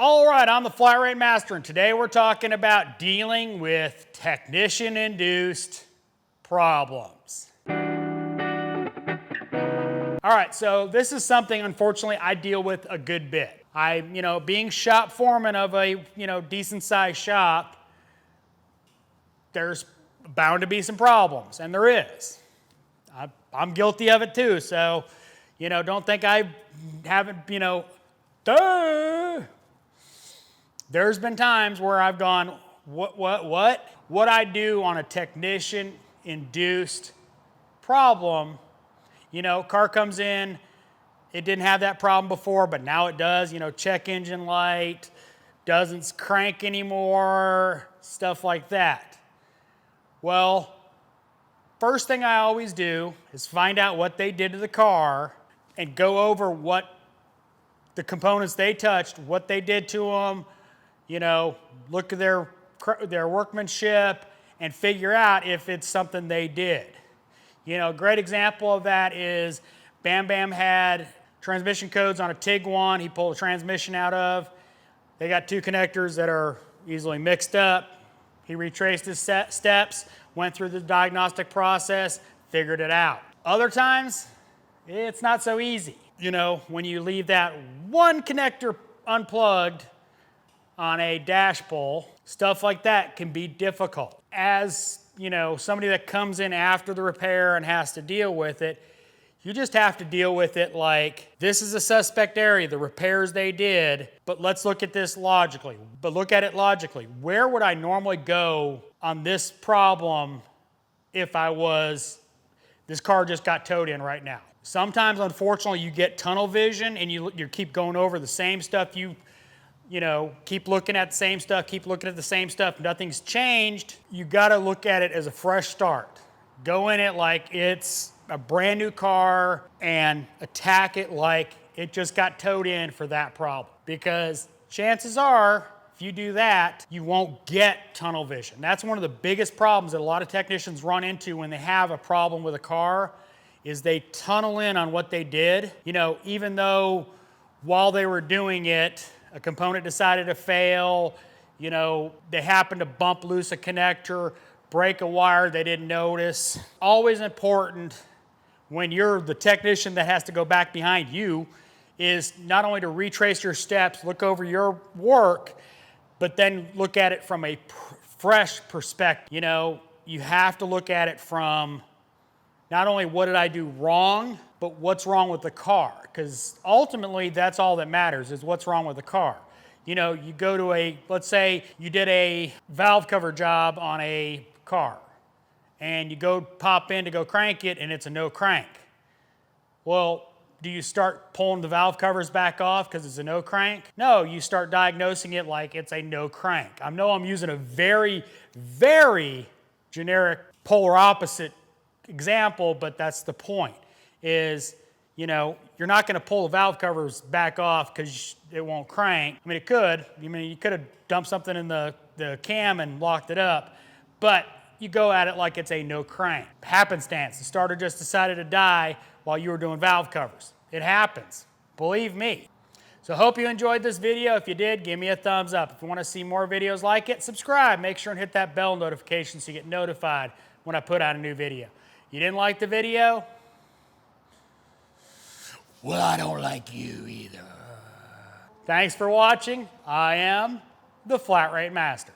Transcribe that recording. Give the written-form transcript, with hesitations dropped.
All right, I'm the Flat Rate Master, and today we're talking about dealing with technician-induced problems. All right, so this is something, unfortunately, I deal with a good bit. Being shop foreman of a, decent-sized shop, there's bound to be some problems, and there is. I'm guilty of it too, so, don't think I haven't, duh. There's been times where I've gone, what I do on a technician-induced problem. Car comes in, it didn't have that problem before, but now it does. Check engine light, doesn't crank anymore, stuff like that. Well, first thing I always do is find out what they did to the car and go over what the components they touched, what they did to them, look at their workmanship and figure out if it's something they did. A great example of that is Bam Bam had transmission codes on a Tiguan he pulled a transmission out of. They got two connectors that are easily mixed up. He retraced his steps, went through the diagnostic process, figured it out. Other times, it's not so easy. When you leave that one connector unplugged on a dash pull, stuff like that can be difficult. As somebody that comes in after the repair and has to deal with it, you just have to deal with it like, this is a suspect area, the repairs they did, but let's look at this logically. But look at it logically. Where would I normally go on this problem if this car just got towed in right now? Sometimes, unfortunately, you get tunnel vision and you keep going over the same stuff. Keep looking at the same stuff, nothing's changed. You gotta look at it as a fresh start. Go in it like it's a brand new car and attack it like it just got towed in for that problem. Because chances are, if you do that, you won't get tunnel vision. That's one of the biggest problems that a lot of technicians run into when they have a problem with a car, is they tunnel in on what they did. Even though while they were doing it, a component decided to fail, they happened to bump loose a connector, break a wire they didn't notice. Always important when you're the technician that has to go back behind you is not only to retrace your steps, look over your work, but then look at it from a fresh perspective. You have to look at it from not only what did I do wrong, but what's wrong with the car? Because ultimately, that's all that matters, is what's wrong with the car. You go to let's say you did a valve cover job on a car, and you go pop in to go crank it, and it's a no crank. Well, do you start pulling the valve covers back off because it's a no crank? No, you start diagnosing it like it's a no crank. I know I'm using a very, very generic polar opposite example, but that's the point. Is, you're not going to pull the valve covers back off because it won't crank. I mean, it could. You could have dumped something in the cam and locked it up, but you go at it like it's a no crank. Happenstance. The starter just decided to die while you were doing valve covers. It happens. Believe me. So hope you enjoyed this video. If you did, give me a thumbs up. If you want to see more videos like it, subscribe. Make sure and hit that bell notification so you get notified when I put out a new video. You didn't like the video? Well, I don't like you either. Thanks for watching. I am the Flat Rate Master.